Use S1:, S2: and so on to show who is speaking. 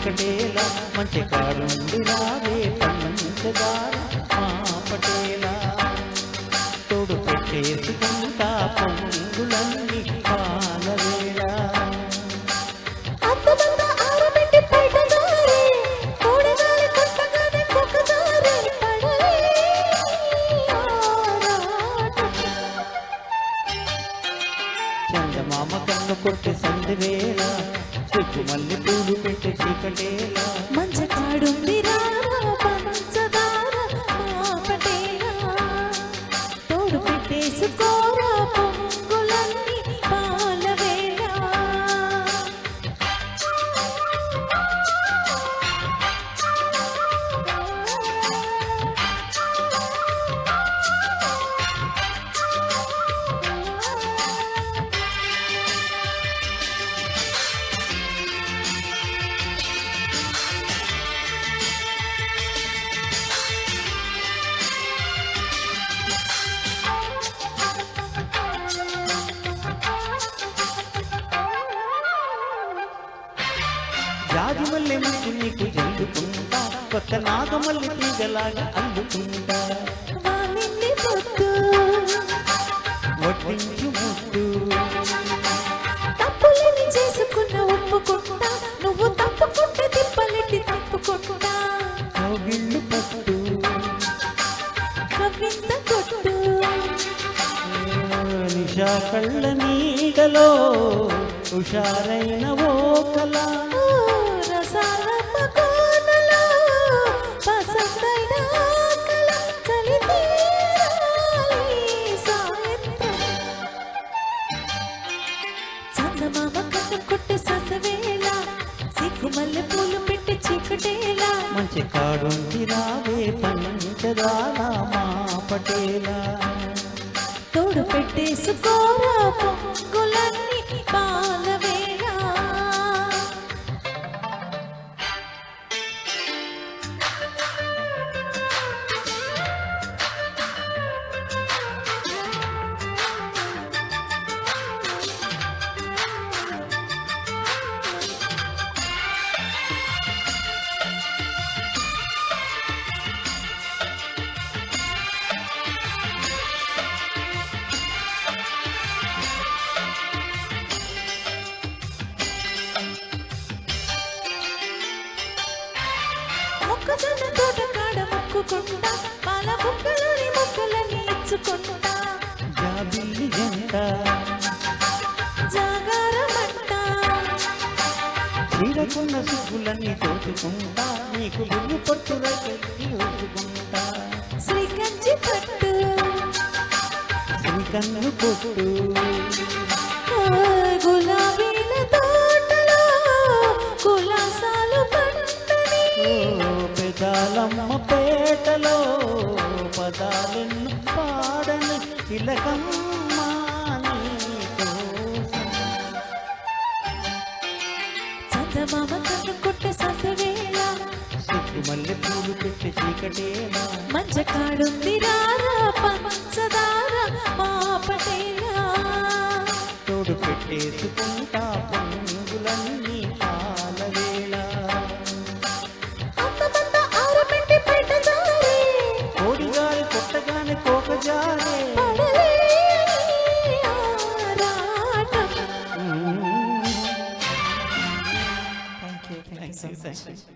S1: చీకటేలా మంచి కాడుండి రావే పంచదార మా పటేలా తోడు పెట్టేసుకుంటా పొంగులన్నీ పాలవేళ చందమామ కన్ను కొట్టి సంధి వేళ సిగ్గు మల్లి పూలు పెట్టి చీకటేలా
S2: మంచి కాడుంది పంచదార మా పటేలా తోడు పెట్టేసుకోరా పొంగులన్నీ పాలవేళ
S1: జాజి మల్లె మంచి నీకు జల్లుకుంటా కొత్త నాగమల్లి తీగలాగా అల్లుకుంటా
S2: వానిల్లి పొద్దు
S1: వడ్డించు ముద్దు
S2: తప్పులేని చేసుకున్న ఒప్పుకుంటా నువ్వు తప్పుకుంటే తిప్పలెట్టి తప్పుకుంటా
S1: కౌగిళ్ళు పట్టు
S2: కవిత కొట్టు
S1: నిషా కళ్ళ నీడలో హుషారైన ఓ కళ
S2: రసాల మకోనలో పసందైన కళ చలి తీరాలి సాయంత్రం చందమామ కన్ను కొట్టి సందవేళ సిగ్గు మల్లె పూలు పెట్టి చీకటేలా
S1: మంచి కాడుంది రావే పంచదార మా పటేలా
S2: తోడు పెట్టేసుకోరా పొంగులన్నీ పాలవేళ మొక్కజొన్న తోట కాడ మొక్కుకుంటా పాల బుక్కలని మొక్కలని ఇచ్చుకుంటా
S1: జాబిల్లి జంట
S2: జాగారమంట
S1: చీరకున్న సిగ్గులన్నీ తోచుకుంటా నీకు గుళ్ళు పట్టులకి ఓచుకుంటా
S2: శ్రీకంచి పట్టు
S1: శ్రీకన్ను కొట్టు
S2: గులాబీల తోటలో కులాసాలు పంటని
S1: పెదాలమ్మ పేటలో పదాలెన్ను పాడని తిలకమ్మ
S2: చందమామ కన్ను కొట్టే సందవేళ
S1: సిగ్గు మల్లె పూలు పెట్టి చీకటేలా
S2: మంచ కాడుంది పంచదార మా పటేలా
S1: తోడు పెట్టేసుకుంటా పొంగులన్నీ పాలవేళ
S2: అంతమంత ఆరబెట్టి బయట జారే
S1: కోడిగాలి కొట్టగానే కోకజారే
S2: పడలే ఆరాటం
S1: Thank you.